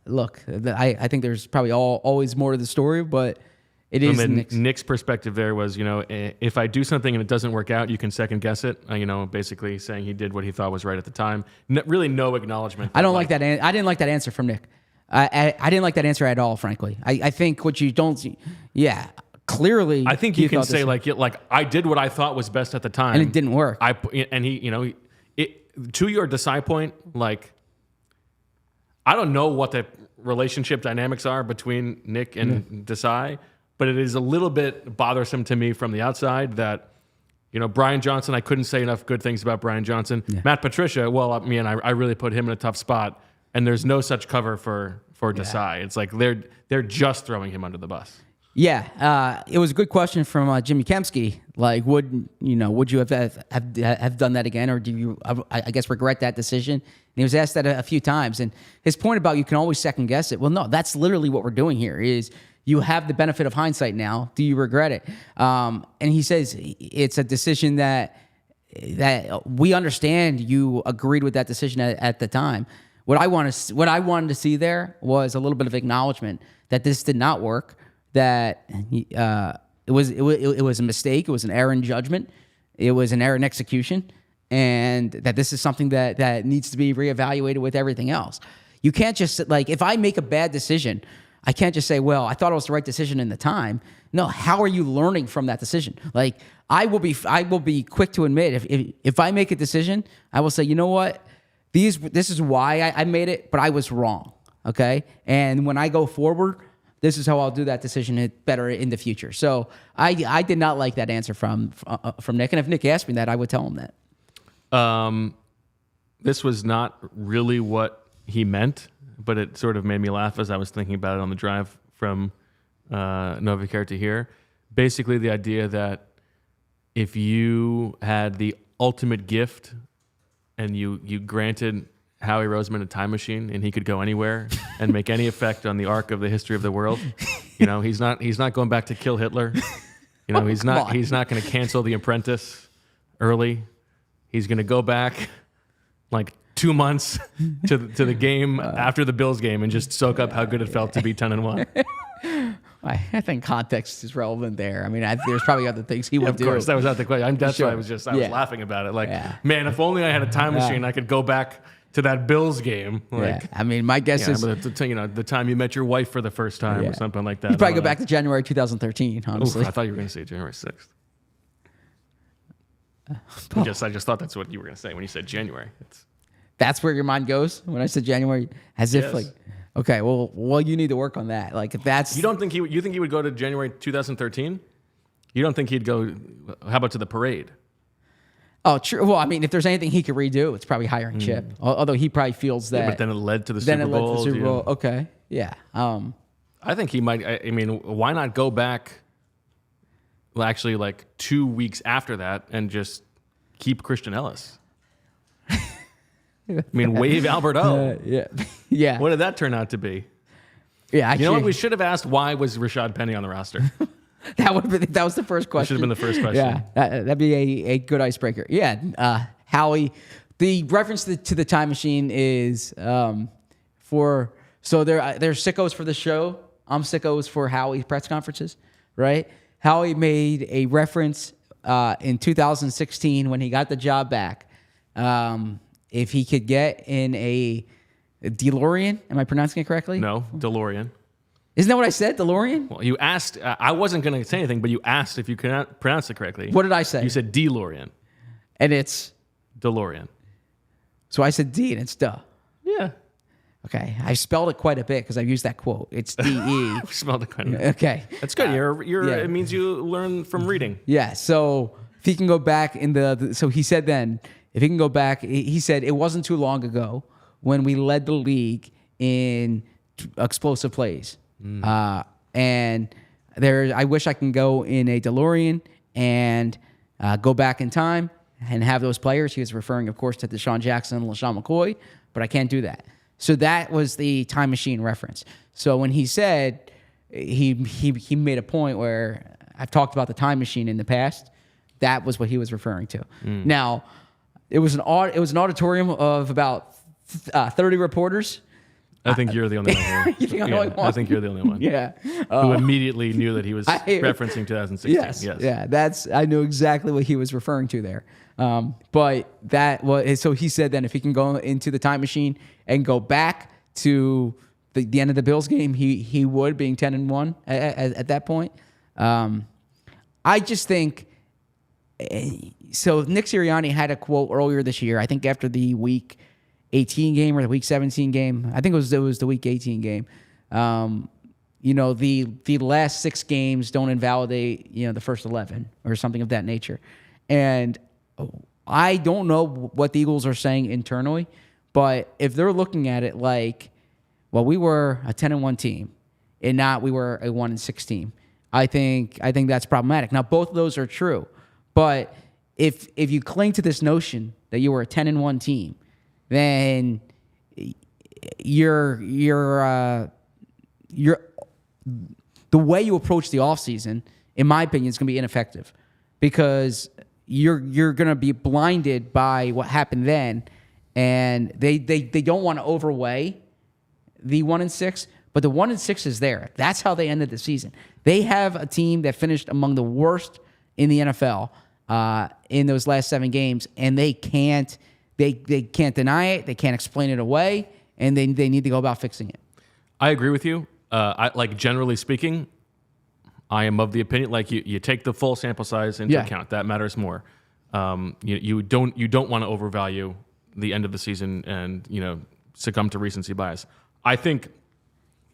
look, I think there's probably always more to the story, but it is Nick's perspective there was, if I do something and it doesn't work out, you can second guess it. Basically saying he did what he thought was right at the time. Really, no acknowledgement. I don't like that. I didn't like that answer from Nick. I didn't like that answer at all, frankly. I think what you don't see, clearly. I think you can say like I did what I thought was best at the time, and it didn't work. To your Desai point, like, I don't know what the relationship dynamics are between Nick and Desai, but it is a little bit bothersome to me from the outside that, Brian Johnson, I couldn't say enough good things about Brian Johnson. Yeah. Matt Patricia, well, I really put him in a tough spot, and there's no such cover for Desai. It's like they're just throwing him under the bus. Yeah, it was a good question from Jimmy Kempski. Like, would you have done that again, or do you, I guess, regret that decision? And he was asked that a few times, and his point about you can always second guess it. Well, no, that's literally what we're doing here. Is you have the benefit of hindsight now. Do you regret it? And he says it's a decision that we understand. You agreed with that decision at the time. What I wanted to see there was a little bit of acknowledgement that this did not work. That it was a mistake. It was an error in judgment. It was an error in execution, and that this is something that needs to be reevaluated with everything else. You can't just if I make a bad decision, I can't just say, well, I thought it was the right decision in the time. No, how are you learning from that decision? Like, I will be quick to admit if I make a decision, I will say, you know what, this is why I made it, but I was wrong. Okay, and when I go forward, this is how I'll do that decision better in the future. So I did not like that answer from Nick. And if Nick asked me that, I would tell him that. This was not really what he meant, but it sort of made me laugh as I was thinking about it on the drive from Novacare to here. Basically, the idea that if you had the ultimate gift and you granted Howie Roseman a time machine and he could go anywhere and make any effect on the arc of the history of the world, he's not going back to kill Hitler. He's not going to cancel The Apprentice early. He's going to go back like 2 months to the game after the Bills game and just soak up how good it felt to be 10-1. I think context is relevant there. I mean, there's probably other things he would do. Of course, that was not the question. That's why I was laughing about it. Like, man, if only I had a time machine, I could go back to that Bills game. Like, I mean, my guess is the time you met your wife for the first time or something like that. You probably go back to January 2013. Honestly, I thought you were going to say January 6th. I just thought that's what you were going to say when you said January. That's where your mind goes when I said January, as if like, okay, well, you need to work on that. Like, if that's you think he would go to January 2013? You don't think he'd go? How about to the parade? Oh, true. Well, I mean, if there's anything he could redo, it's probably hiring Chip. Although he probably feels that. But then it led to the Super Bowl. Okay. Yeah. I think he might. I mean, why not go back? Well, actually, like 2 weeks after that, and just keep Christian Ellis. I mean, waive Albert O. Yeah. What did that turn out to be? Yeah. You know what? We should have asked, why was Rashad Penny on the roster? That was the first question. That should have been the first question. Yeah, that'd be a good icebreaker. Yeah, Howie. The reference to the time machine is they're sickos for the show. I'm sickos for Howie press conferences, right? Howie made a reference in 2016 when he got the job back. If he could get in a DeLorean, am I pronouncing it correctly? No, DeLorean. Isn't that what I said, DeLorean? Well, you asked. I wasn't going to say anything, but you asked if you could pronounce it correctly. What did I say? You said DeLorean. And it's? DeLorean. So I said D and it's duh. Yeah. Okay. I spelled it quite a bit because I've used that quote. It's D-E. Spelled it quite a bit. Okay. That's good. It means you learn from reading. Yeah. So if he can go back so he said then, if he can go back, he said it wasn't too long ago when we led the league in explosive plays. And I wish I can go in a DeLorean and go back in time and have those players. He was referring, of course, to Deshaun Jackson and LaShawn McCoy, but I can't do that. So that was the time machine reference. So when he said, he made a point where I've talked about the time machine in the past. That was what he was referring to. Now, it was an auditorium of about 30 reporters. I think you're the only one here. You're the only one. I think you're the only one. Yeah. Who immediately knew that he was referencing 2016. Yes. Yeah. I knew exactly what he was referring to there. But that was, so he said then if he can go into the time machine and go back to the end of the Bills game, he would, being 10-1 at that point. I just think, so Nick Sirianni had a quote earlier this year, I think after the week 18 game or the week 17 game. I think it was the week 18 game. The last 6 games don't invalidate, the first 11 or something of that nature. And I don't know what the Eagles are saying internally, but if they're looking at it like, well, we were a 10-1 team and not we were a 1-6 team, I think that's problematic. Now, both of those are true, but if you cling to this notion that you were a 10-1 team, then you're the way you approach the offseason, in my opinion, is going to be ineffective because you're going to be blinded by what happened then, and they don't want to overweigh the 1-6, but the 1-6 is there. That's how they ended the season. They have a team that finished among the worst in the NFL in those last 7 games, and they can't deny it. They can't explain it away, and they need to go about fixing it. I agree with you. Generally speaking, I am of the opinion you take the full sample size into account. That matters more. You don't want to overvalue the end of the season and succumb to recency bias. I think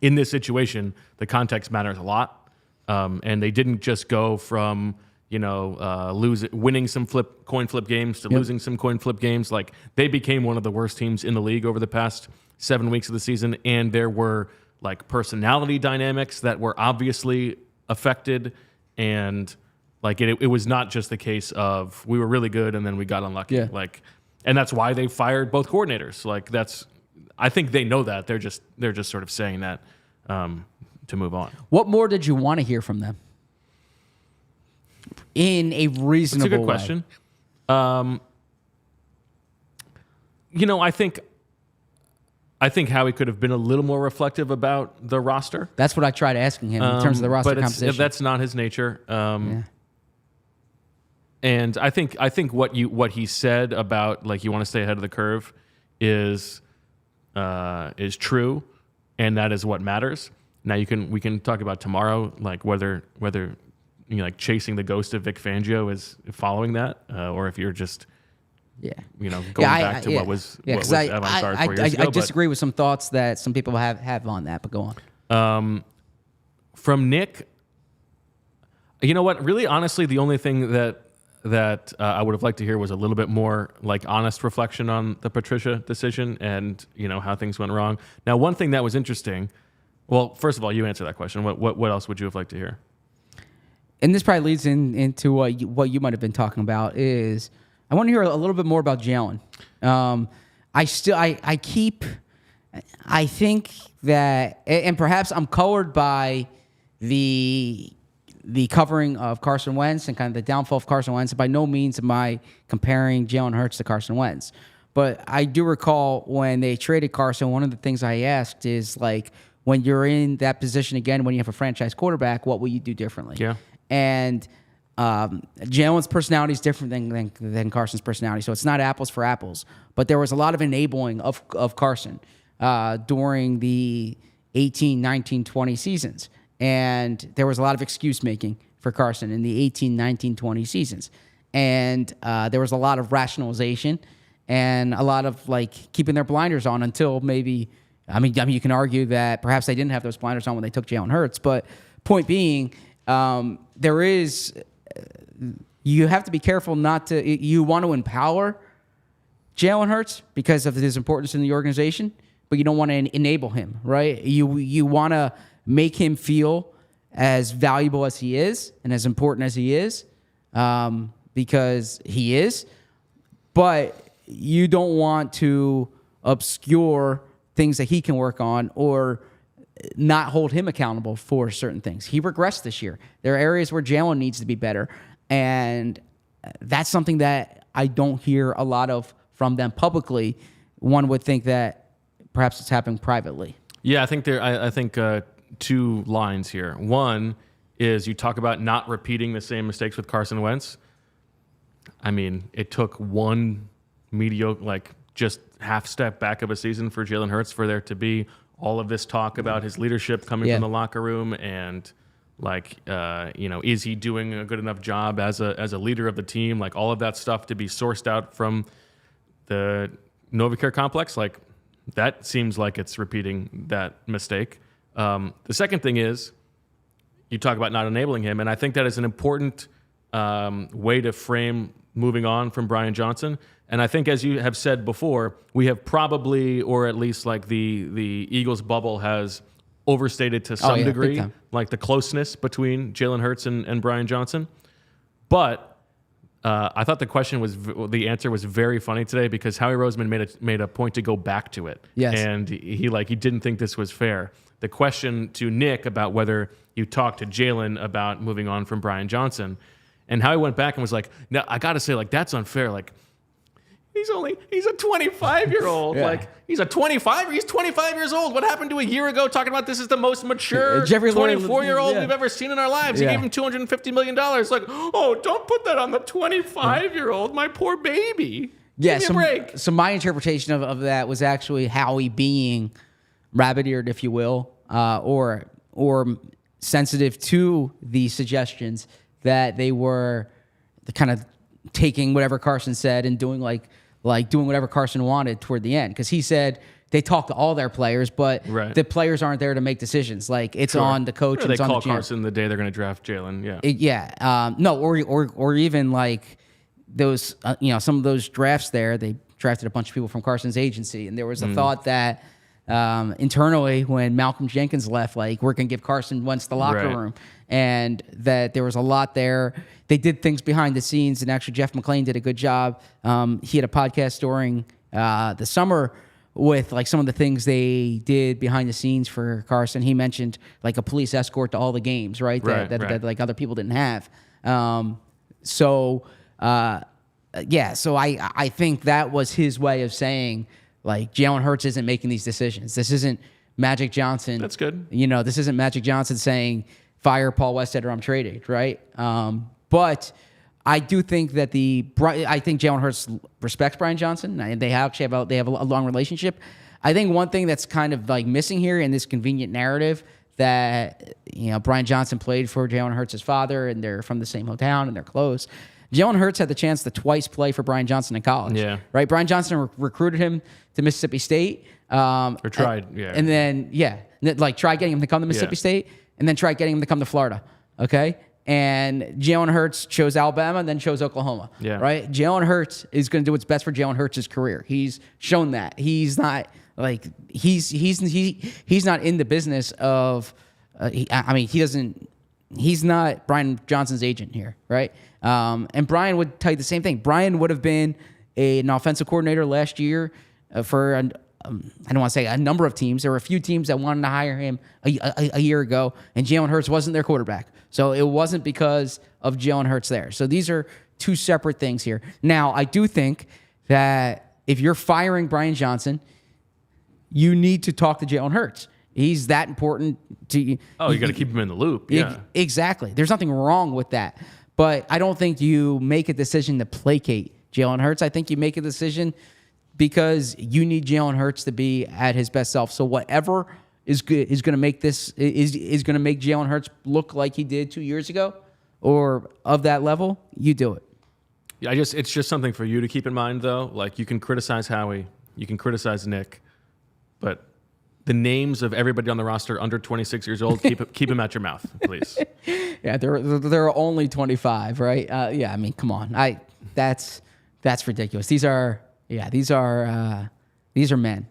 in this situation the context matters a lot, and they didn't just go from winning some coin flip games to losing some coin flip games. Like, they became one of the worst teams in the league over the past 7 weeks of the season, and there were personality dynamics that were obviously affected, and it was not just the case of we were really good and then we got unlucky. Yeah. And that's why they fired both coordinators. I think they know that. They're just sort of saying that to move on. What more did you want to hear from them? In a reasonable way. That's a good question. I think Howie could have been a little more reflective about the roster. That's what I tried asking him in terms of the roster composition. That's not his nature. And I think what he said about you want to stay ahead of the curve is true, and that is what matters. Now we can talk about tomorrow, whether chasing the ghost of Vic Fangio is following that, or if you're just going back to what was avant-garde 4 years ago. I disagree with some thoughts that some people have on that, but go on. From Nick, you know what? Really, honestly, the only thing that I would have liked to hear was a little bit more honest reflection on the Patricia decision and how things went wrong. Now, one thing that was interesting. Well, first of all, you answer that question. What else would you have liked to hear? And this probably leads into what you might have been talking about is I want to hear a little bit more about Jalen. I think that, and perhaps I'm colored by the covering of Carson Wentz and kind of the downfall of Carson Wentz. By no means am I comparing Jalen Hurts to Carson Wentz. But I do recall when they traded Carson, one of the things I asked is when you're in that position again, when you have a franchise quarterback, what will you do differently? Yeah. And Jalen's personality is different than Carson's personality, so it's not apples for apples. But there was a lot of enabling of Carson during the 18, 19, 20 seasons. And there was a lot of excuse making for Carson in the 18, 19, 20 seasons. And there was a lot of rationalization and a lot of keeping their blinders on until maybe, I mean, you can argue that perhaps they didn't have those blinders on when they took Jalen Hurts. But point being, you have to be careful not to, you want to empower Jalen Hurts because of his importance in the organization, but you don't want to enable him, right? You want to make him feel as valuable as he is and as important as he is, because he is. But you don't want to obscure things that he can work on or not hold him accountable for certain things. He regressed this year. There are areas where Jalen needs to be better, and that's something that I don't hear a lot of from them publicly. One would think that perhaps it's happening privately. Yeah, I think I think two lines here. One is you talk about not repeating the same mistakes with Carson Wentz. I mean, it took one mediocre, like just half step back of a season for Jalen Hurts for there to be all of this talk about his leadership coming from the locker room and like, is he doing a good enough job as a leader of the team? Like all of that stuff to be sourced out from the NovaCare complex. Like that seems like it's repeating that mistake. The second thing is you talk about not enabling him. And I think that is an important way to frame moving on from Brian Johnson. And I think, as you have said before, we have probably, or at least like the Eagles bubble has overstated to some degree, like the closeness between Jalen Hurts and Brian Johnson. But I thought the answer was very funny today because Howie Roseman made a point to go back to it. Yes. And he didn't think this was fair. The question to Nick about whether you talked to Jalen about moving on from Brian Johnson, and Howie went back and was like, "No, I got to say, like that's unfair. Like he's a 25-year-old. Yeah. Like he's 25 years old. What happened to a year ago talking about this is the most mature 24-year-old we've ever seen in our lives? He gave him $250 million. Like, oh, don't put that on the 25-year-old, my poor baby. Yeah, Give me a break. So my interpretation of that was actually Howie being rabbit-eared, if you will, or sensitive to the suggestions that they were kind of taking whatever Carson said and doing like doing whatever Carson wanted toward the end. Because he said they talk to all their players, but the players aren't there to make decisions. Like it's on the coach. Or it's they on call the GM. Carson the day they're going to draft Jalen. Yeah. No, or even like those, some of those drafts there, they drafted a bunch of people from Carson's agency. And there was a thought that internally when Malcolm Jenkins left, like we're going to give Carson Wentz the locker room. And that there was a lot there. They did things behind the scenes, and actually Jeff McClain did a good job. He had a podcast during the summer with like some of the things they did behind the scenes for Carson. He mentioned like a police escort to all the games, right? That like other people didn't have. So I think that was his way of saying like Jalen Hurts isn't making these decisions. This isn't Magic Johnson. That's good. This isn't Magic Johnson saying fire Paul Westhead or I'm traded, right? But I do think that I think Jalen Hurts respects Brian Johnson, and they have a long relationship. I think one thing that's kind of like missing here in this convenient narrative that Brian Johnson played for Jalen Hurts' father, and they're from the same hometown and they're close. Jalen Hurts had the chance to twice play for Brian Johnson in college. Yeah. Right? Brian Johnson recruited him to Mississippi State. Or tried, And then, tried getting him to come to Mississippi State, and then tried getting him to come to Florida. Okay? And Jalen Hurts chose Alabama and then chose Oklahoma. Yeah. Right? Jalen Hurts is going to do what's best for Jalen Hurts' career. He's shown that. He's not like he's not in the business of he's not Brian Johnson's agent here, right? And Brian would tell you the same thing. Brian would have been an offensive coordinator last year for I don't want to say a number of teams. There were a few teams that wanted to hire him a year ago, and Jalen Hurts wasn't their quarterback. So it wasn't because of Jalen Hurts there. So these are two separate things here. Now, I do think that if you're firing Brian Johnson, you need to talk to Jalen Hurts. He's that important to you. Oh, you got to keep him in the loop. Yeah. Exactly. There's nothing wrong with that. But I don't think you make a decision to placate Jalen Hurts. I think you make a decision because you need Jalen Hurts to be at his best self. So whatever is good is going to make is going to make Jalen Hurts look like he did 2 years ago, or of that level. You do it. Yeah, it's just something for you to keep in mind, though. Like you can criticize Howie, you can criticize Nick, but the names of everybody on the roster under 26 years old, keep them out your mouth, please. Yeah, there are only 25, right? I mean, come on, that's ridiculous. These are Yeah, these are men.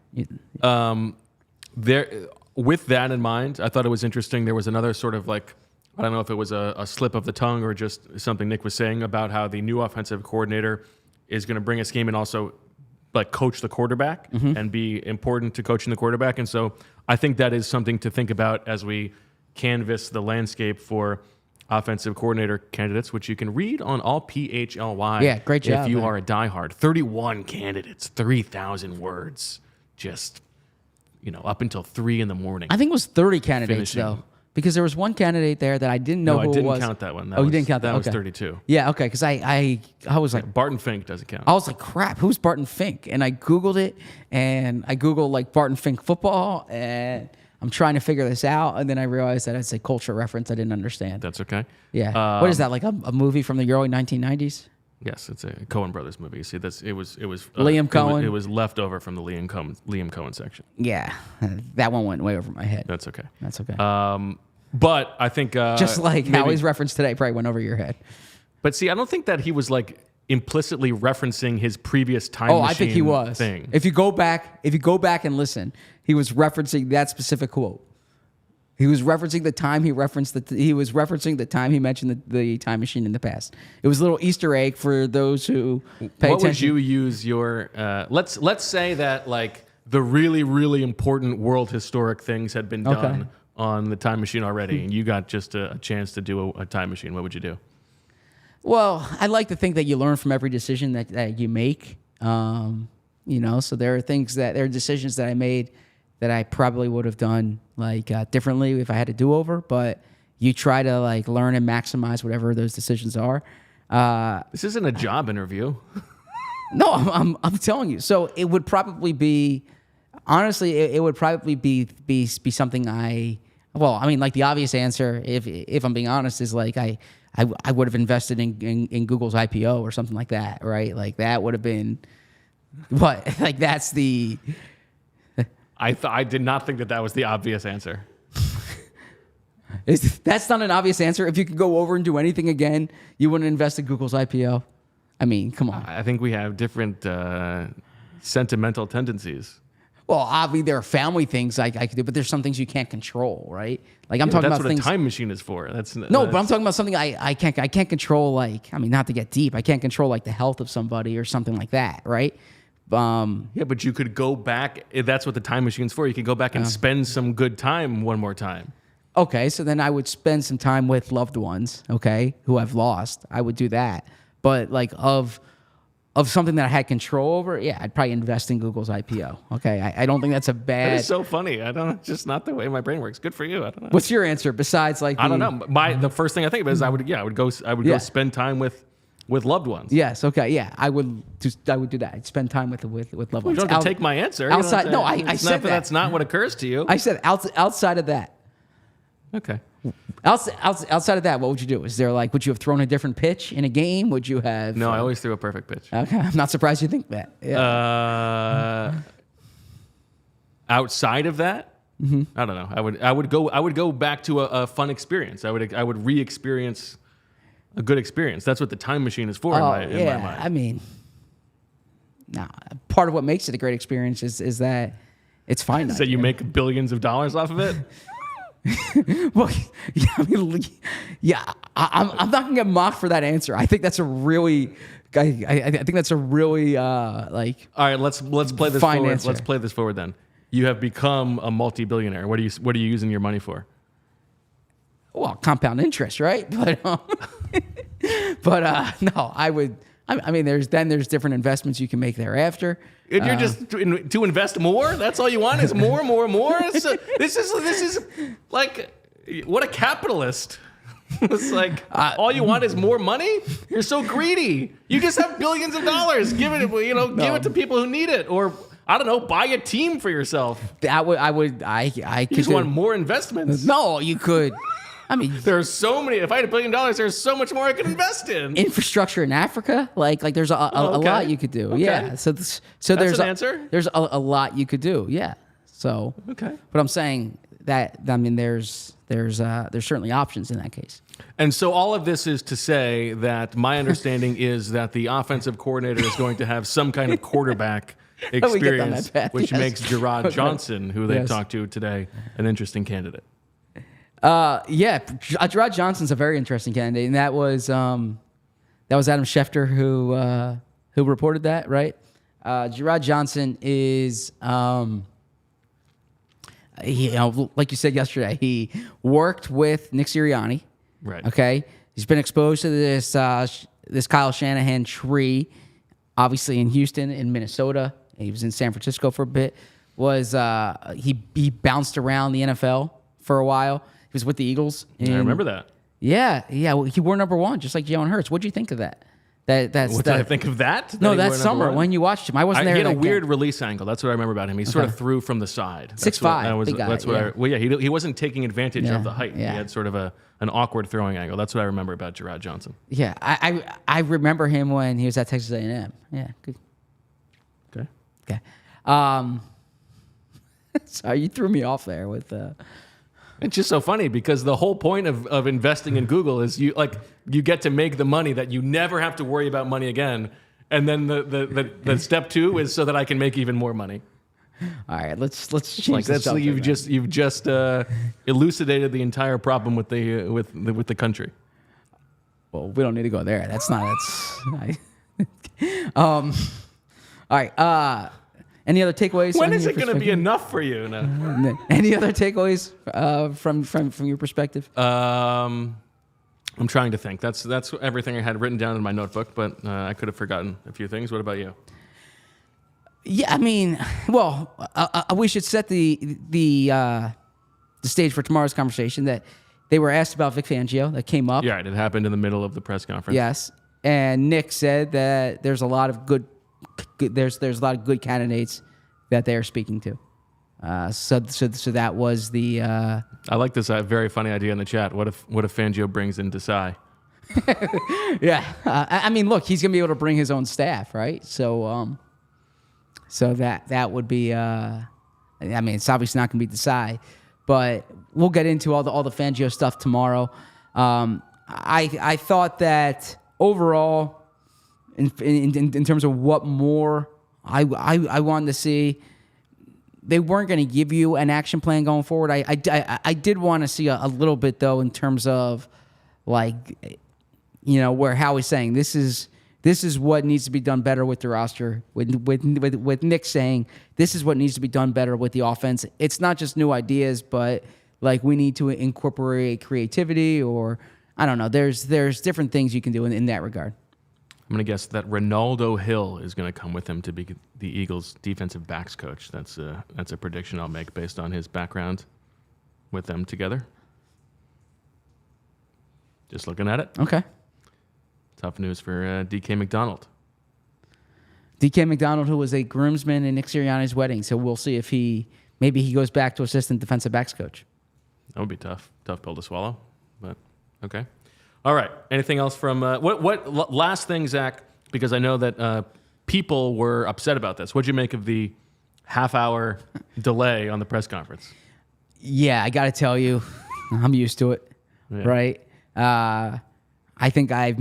There, with that in mind, I thought it was interesting. There was another sort of like, I don't know if it was a slip of the tongue or just something Nick was saying about how the new offensive coordinator is going to bring a scheme and also like coach the quarterback and be important to coaching the quarterback. And so I think that is something to think about as we canvass the landscape for offensive coordinator candidates, which you can read on all PHLY. Yeah, great job. If you are a diehard. 31 candidates, 3,000 words, just, up until 3 in the morning. I think it was 30 candidates, Finishing. though. Because there was one candidate there that I didn't know No, I who it didn't was. count that one. You didn't count that? That was Okay. 32. Yeah, okay, because I was like, Barton Fink doesn't count. I was like, crap, who's Barton Fink? And I Googled it, and I Googled like Barton Fink football, and I'm trying to figure this out, and then I realized that it's a culture reference I didn't understand. That's okay. Yeah. What is that, like a movie from the early 1990s? Yes, it's a Coen Brothers movie. You see, it was Liam Coen? It was left over from the Liam Coen section. Yeah, that one went way over my head. That's okay. That's okay. But I think Just like maybe, Howie's reference today probably went over your head. But see, I don't think that he was like implicitly referencing his previous time machine I think he was. thing. If you go back and listen, he was referencing that specific quote. He was referencing the time he referenced he was referencing the time he mentioned the time machine in the past. It was a little Easter egg for those who pay What attention. would you use your let's say that like the really, really important world historic things had been done on the time machine already, and you got just a chance to do a time machine. What would you do? Well, I like to think that you learn from every decision that you make. So there are decisions that I made that I probably would have done like differently if I had a do-over, but you try to like learn and maximize whatever those decisions are. This isn't a job interview. No, I'm telling you. So it would probably be, honestly, it would probably be something like the obvious answer, if I'm being honest, is like I would have invested in Google's IPO or something like that, right? Like that would have been what? Like that's the. I did not think that was the obvious answer. That's not an obvious answer. If you could go over and do anything again, you wouldn't invest in Google's IPO. I mean, come on. I think we have different sentimental tendencies. Well, obviously there are family things I could do, but there's some things you can't control, right? Like I'm talking about things. That's what a time machine is for. But I'm talking about something I can't control. Like, I mean, not to get deep, I can't control like the health of somebody or something like that, right? Yeah, but you could go back. That's what the time machine's for. You could go back and spend some good time one more time. Okay, so then I would spend some time with loved ones, okay, who I've lost. I would do that. But like of something that I had control over, yeah, I'd probably invest in Google's IPO. Okay, I don't think that's a bad. That is so funny. Just not the way my brain works. Good for you. I don't know. What's your answer besides like? I don't know. The first thing I think of is I would go spend time with loved ones. Yes. Okay. Yeah. I would do that. I'd spend time with loved ones. You don't have to take my answer. Outside. No, I said that. That's not what occurs to you. I said outside of that. Okay. Outside of that, what would you do? Is there like, would you have thrown a different pitch in a game? Would you have? No, I always threw a perfect pitch. Okay. I'm not surprised you think that. Yeah. Outside of that, I don't know. I would go back to a fun experience. I would re-experience a good experience. That's what the time machine is for in my mind. I mean, no. Part of what makes it a great experience is that it's finite. So you make billions of dollars off of it. Well, yeah, I mean, yeah, I'm not gonna get mocked for that answer. I think that's a really, I think that's a really like. All right, let's play this fine forward. Answer. Let's play this forward then. You have become a multi-billionaire. What are you using your money for? Well, compound interest, right? But no, I would. I mean, there's different investments you can make thereafter. And you're just to invest more. That's all you want is more. This is like what a capitalist. It's like all you want is more money. You're so greedy. You just have billions of dollars. Give it to people who need it, or I don't know, buy a team for yourself. I could just want more investments. No, you could. I mean, there's so many. If I had $1 billion, there's so much more I could invest in. Infrastructure in Africa, like there's a lot you could do. Okay. Yeah. So that's there's an answer. There's a lot you could do. Yeah. So okay. But I'm saying that there's certainly options in that case. And so all of this is to say that my understanding is that the offensive coordinator is going to have some kind of quarterback experience, which makes Gerard Johnson, who they talked to today, an interesting candidate. Gerard Johnson's a very interesting candidate, and that was Adam Schefter who reported that, right? Gerard Johnson is, like you said yesterday, he worked with Nick Sirianni. Right. Okay. He's been exposed to this Kyle Shanahan tree, obviously in Houston, in Minnesota. He was in San Francisco for a bit. He bounced around the NFL for a while. He was with the Eagles. I remember that. Yeah. Well, he wore number 1, just like Jalen Hurts. What'd you think of that? What did I think of that? No, that summer when you watched him. I wasn't there. He had a weird release angle. That's what I remember about him. He sort of threw from the side. 6'5". He wasn't taking advantage of the height. Yeah. He had sort of an awkward throwing angle. That's what I remember about Gerard Johnson. Yeah, I remember him when he was at Texas A&M. Yeah, good. Okay. Sorry, you threw me off there with. It's just so funny because the whole point of investing in Google is you get to make the money that you never have to worry about money again, and then the step 2 is so that I can make even more money. All right, let's change the subject. You've just elucidated the entire problem with the country. Well, we don't need to go there. All right. Any other takeaways? When is it going to be enough for you? No. Any other takeaways from your perspective? I'm trying to think. That's everything I had written down in my notebook, but I could have forgotten a few things. What about you? Yeah, I mean, well, we should set the stage for tomorrow's conversation. That they were asked about Vic Fangio. That came up. Yeah, it happened in the middle of the press conference. Yes, and Nick said that there's a lot of good candidates that they are speaking to. So that was the. I like this very funny idea in the chat. What if Fangio brings in Desai? Yeah, I mean, look, he's gonna be able to bring his own staff, right? So that would be. I mean, it's obviously not gonna be Desai, but we'll get into all the Fangio stuff tomorrow. I thought that overall. In terms of what more I wanted to see, they weren't going to give you an action plan going forward. I did want to see a little bit though in terms of like, where Howie's saying this is what needs to be done better with the roster. With Nick saying this is what needs to be done better with the offense. It's not just new ideas, but like we need to incorporate creativity or I don't know. There's different things you can do in that regard. I'm going to guess that Ronaldo Hill is going to come with him to be the Eagles' defensive backs coach. That's a prediction I'll make based on his background with them together. Just looking at it. Okay. Tough news for DK McDonald. DK McDonald, who was a groomsman in Nick Sirianni's wedding. So we'll see if maybe he goes back to assistant defensive backs coach. That would be tough. Tough pill to swallow, but okay. All right. Anything else from what last thing, Zach? Because I know that people were upset about this. What'd you make of the half-hour delay on the press conference? Yeah, I got to tell you, I'm used to it. Yeah. Right? I think I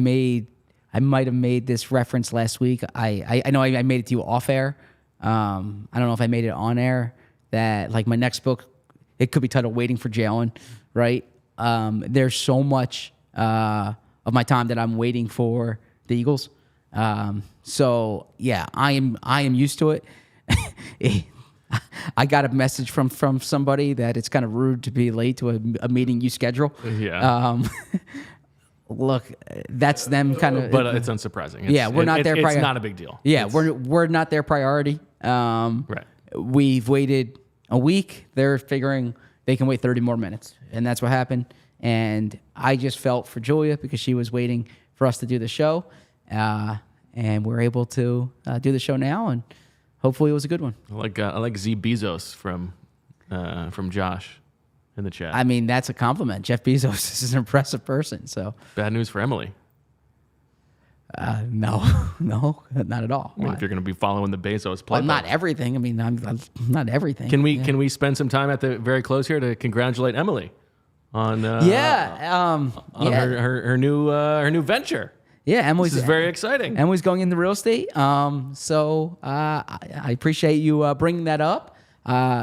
might have made this reference last week. I know I made it to you off air. I don't know if I made it on air. That like my next book, it could be titled "Waiting for Jalen." Right? There's so much. Of my time that I'm waiting for the Eagles. So yeah, I am used to it. I got a message from somebody that it's kind of rude to be late to a meeting you schedule. Yeah. Look, that's them kind of. But it's unsurprising. We're not their priority. It's not a big deal. Yeah, we're not their priority. Right. We've waited a week. They're figuring they can wait 30 more minutes, and that's what happened. And I just felt for Julia because she was waiting for us to do the show. And we're able to do the show now, and hopefully it was a good one. I like Z Bezos from Josh in the chat. I mean, that's a compliment. Jeff Bezos is an impressive person. So bad news for Emily. No, not at all. I mean, if you're going to be following the Bezos play, well, not everything. I mean, I'm not everything. Can we spend some time at the very close here to congratulate Emily on Yeah. her new venture. Yeah, Emily's This is very exciting. Emily's going into real estate. So I appreciate you bringing that up.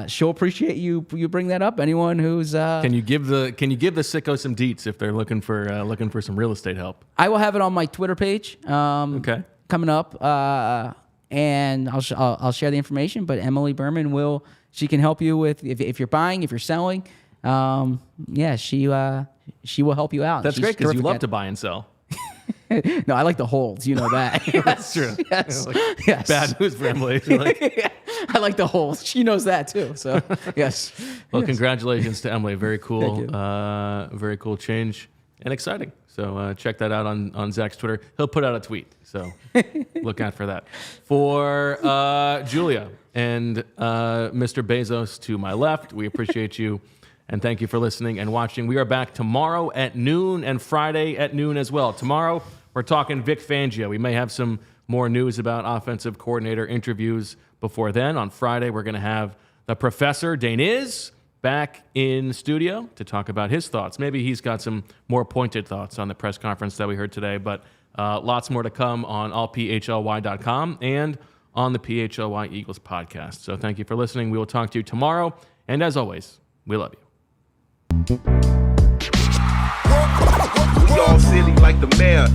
She'll appreciate you bring that up. Anyone who's Can you give the sicko some deets if they're looking for some real estate help? I will have it on my Twitter page. Okay. Coming up, and I'll share the information. But Emily Berman she can help you with if you're buying, if you're selling. She will help you out. That's She's great because you terrific love at to buy and sell. No, I like the holds. You know that. That's true. Yes. Yes. Bad news for Emily. I like the holds. She knows that too. So yes. Well, congratulations to Emily. Very cool. Very cool change and exciting. So check that out on Zach's Twitter. He'll put out a tweet. So look out for that. For Julia and Mr. Bezos to my left, we appreciate you. And thank you for listening and watching. We are back tomorrow at noon and Friday at noon as well. Tomorrow, we're talking Vic Fangio. We may have some more news about offensive coordinator interviews before then. On Friday, we're going to have the professor, Daniz, back in studio to talk about his thoughts. Maybe he's got some more pointed thoughts on the press conference that we heard today, but lots more to come on allphly.com and on the PHLY Eagles podcast. So thank you for listening. We will talk to you tomorrow. And as always, we love you. We all silly like the mayor.